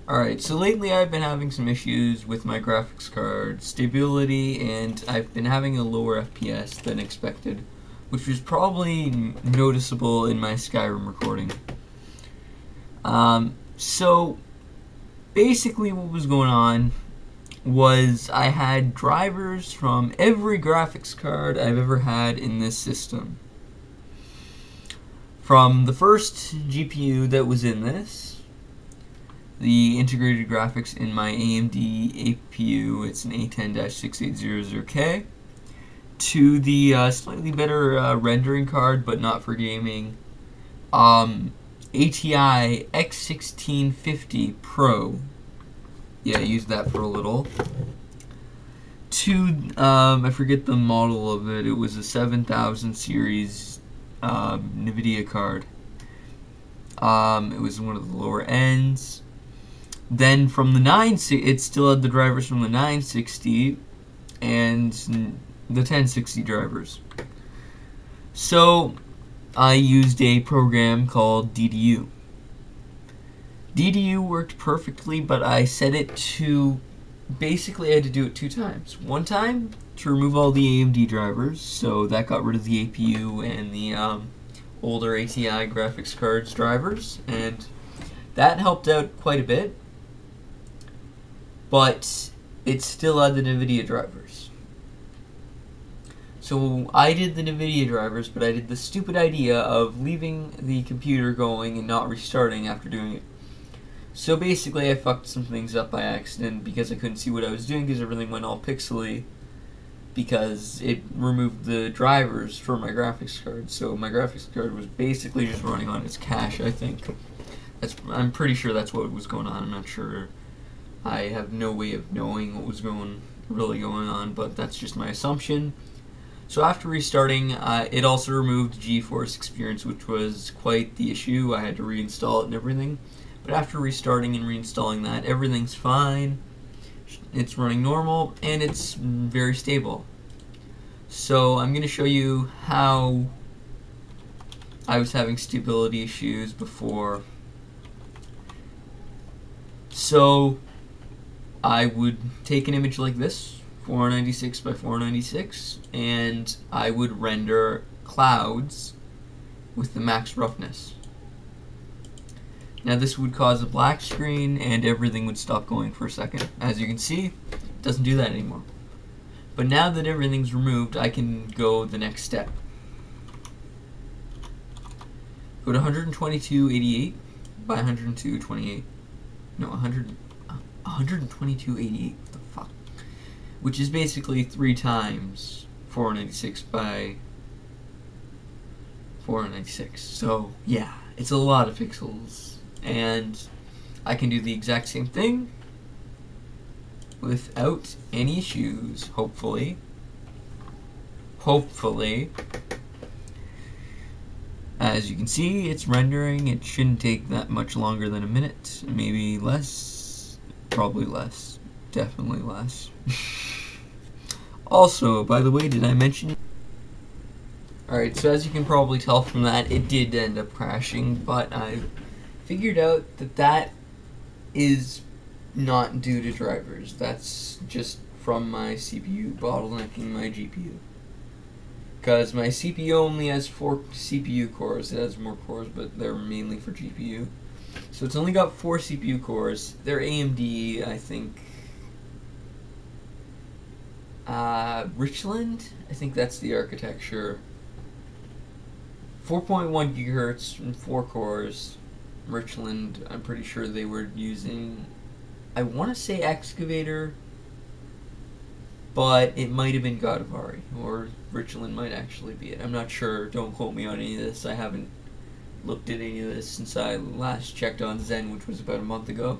Alright, so lately I've been having some issues with my graphics card stability, and I've been having a lower FPS than expected, which was probably noticeable in my Skyrim recording. So basically what was going on was I had drivers from every graphics card I've ever had in this system. From the first GPU that was in this, the integrated graphics in my AMD APU, it's an A10-6800K, to the slightly better rendering card, but not for gaming, ATI X1650 Pro. Yeah, I used that for a little. To, I forget the model of it, it was a 7000 series NVIDIA card. It was one of the lower ends. Then from the 960, it still had the drivers from the 960 and the 1060 drivers. So I used a program called DDU. DDU worked perfectly, but I set it to, basically I had to do it 2 times. One time to remove all the AMD drivers, so that got rid of the APU and the older ATI graphics cards drivers, and that helped out quite a bit. But it still had the NVIDIA drivers. So I did the NVIDIA drivers, but I did the stupid idea of leaving the computer going and not restarting after doing it. So basically I fucked some things up by accident because I couldn't see what I was doing because everything went all pixely because it removed the drivers for my graphics card. So my graphics card was basically just running on its cache, I think. I'm pretty sure that's what was going on. I'm not sure. I have no way of knowing what was really going on, but that's just my assumption. So after restarting, it also removed GeForce Experience, which was quite the issue. I had to reinstall it and everything. But after restarting and reinstalling that, everything's fine. It's running normal, and it's very stable. So I'm going to show you how I was having stability issues before. So I would take an image like this, 496 by 496, and I would render clouds with the max roughness. Now this would cause a black screen and everything would stop going for a second. As you can see, it doesn't do that anymore. But now that everything's removed, I can go the next step. Go to 122.88 by 102.28. No, 122.88. What the fuck? Which is basically 3 times 496 by 496. So yeah, it's a lot of pixels. And I can do the exact same thing without any issues, hopefully. Hopefully. As you can see, it's rendering. It shouldn't take that much longer than a minute. Maybe less. Probably less. Definitely less. Also, by the way, did I mention... Alright, so as you can probably tell from that, it did end up crashing, but I figured out that that is not due to drivers. That's just from my CPU bottlenecking my GPU. Because my CPU only has 4 CPU cores. It has more cores, but they're mainly for GPU. So it's only got 4 CPU cores. They're AMD, I think. Richland? I think that's the architecture. 4.1 gigahertz and 4 cores. Richland, I'm pretty sure they were using, I want to say Excavator, but it might have been Godavari, or Richland might actually be it. I'm not sure. Don't quote me on any of this. I haven't looked at any of this since I last checked on Zen, which was about a month ago.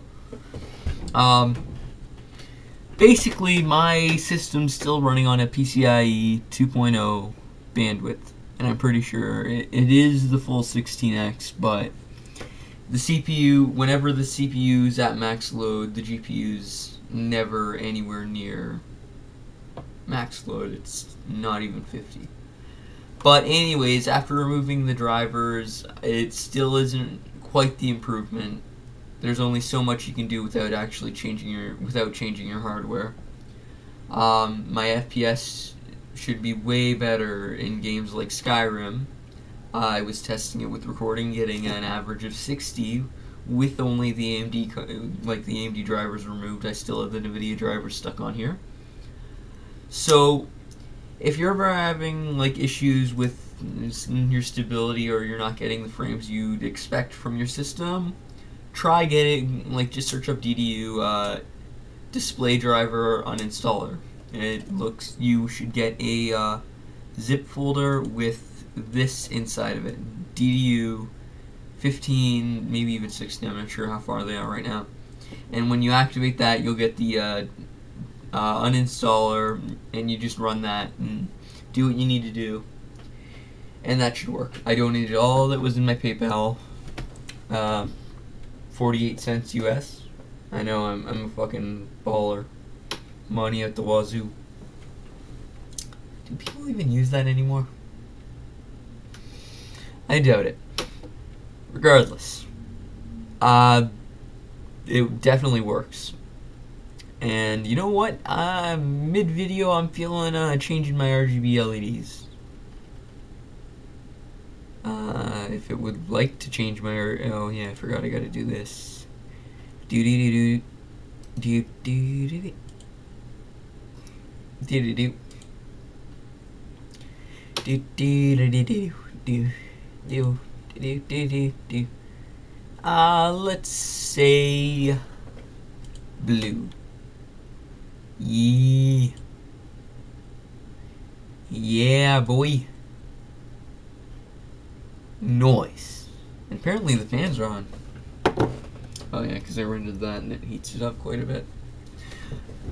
Basically, my system's still running on a PCIe 2.0 bandwidth, and I'm pretty sure it is the full 16x, but the CPU, whenever the CPU's at max load, the GPU's never anywhere near max load. It's not even 50. But anyways, after removing the drivers, it still isn't quite the improvement There's only so much you can do without actually changing your hardware. My FPS should be way better in games like Skyrim. I was testing it with recording, getting an average of 60 with only the AMD drivers removed. I still have the NVIDIA drivers stuck on here. So if you're ever having like issues with your stability, or you're not getting the frames you'd expect from your system, try getting, like, just search up DDU display driver uninstaller. You should get a zip folder with this inside of it. DDU 15, maybe even 16, I'm not sure how far they are right now. And when you activate that, you'll get the uninstaller, and you just run that and do what you need to do. And that should work. I donated all that was in my PayPal, 48 cents US. I know I'm a fucking baller. Money at the wazoo. Do people even use that anymore? I doubt it. Regardless, it definitely works. And you know what? Mid-video, I'm feeling changing my RGB LEDs. If it would like to change my, oh yeah, I forgot I gotta do this. Do do do do do do do do do do do do do do do do. Let's say blue. Yeah, boy. Noise. And apparently the fans are on. Oh yeah, because I rendered that and it heats it up quite a bit.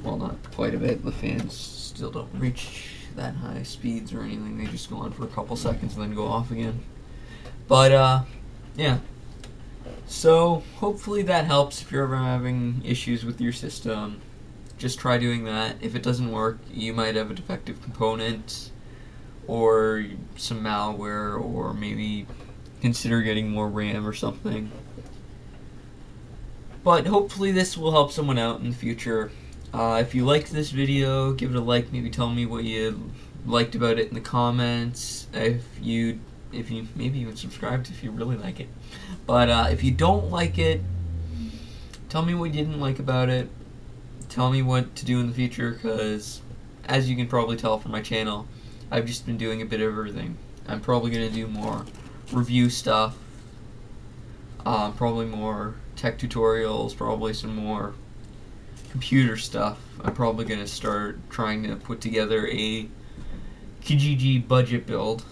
Well, not quite a bit. The fans still don't reach that high speeds or anything. They just go on for a couple seconds and then go off again. But, yeah. So, hopefully that helps if you're ever having issues with your system. Just try doing that. If it doesn't work, you might have a defective component, or some malware, or maybe consider getting more RAM or something. But hopefully this will help someone out in the future. If you liked this video, give it a like. Maybe tell me what you liked about it in the comments. If you maybe even subscribed if you really like it. But if you don't like it, tell me what you didn't like about it. Tell me what to do in the future, because as you can probably tell from my channel, I've just been doing a bit of everything. I'm probably going to do more review stuff, probably more tech tutorials, probably some more computer stuff. I'm probably going to start trying to put together a Kijiji budget build.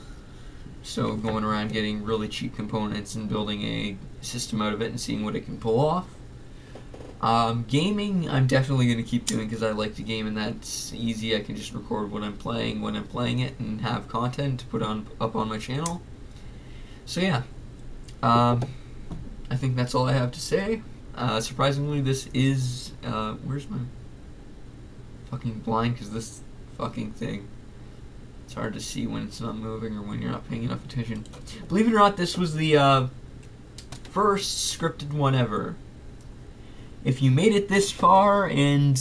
So going around getting really cheap components and building a system out of it and seeing what it can pull off. Gaming, I'm definitely going to keep doing because I like to game, and that's easy. I can just record what I'm playing when I'm playing it and have content to put up on my channel. So yeah, I think that's all I have to say. Surprisingly, this is, where's my fucking blind, because this fucking thing, it's hard to see when it's not moving or when you're not paying enough attention. Believe it or not, this was the first scripted one ever. If you made it this far and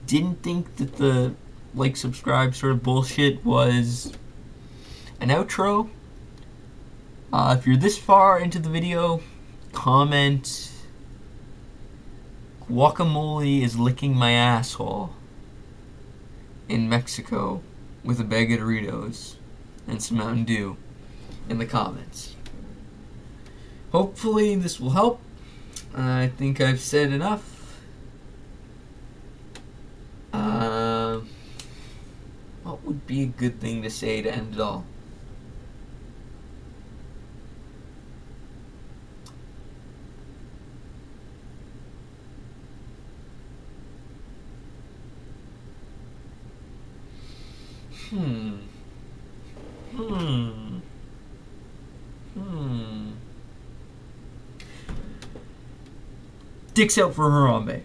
didn't think that the like, subscribe sort of bullshit was an outro, if you're this far into the video, comment "Guacamole is licking my asshole in Mexico with a bag of Doritos and some Mountain Dew" in the comments. Hopefully this will help. I think I've said enough. What would be a good thing to say to end it all? Dicks out for Harambe.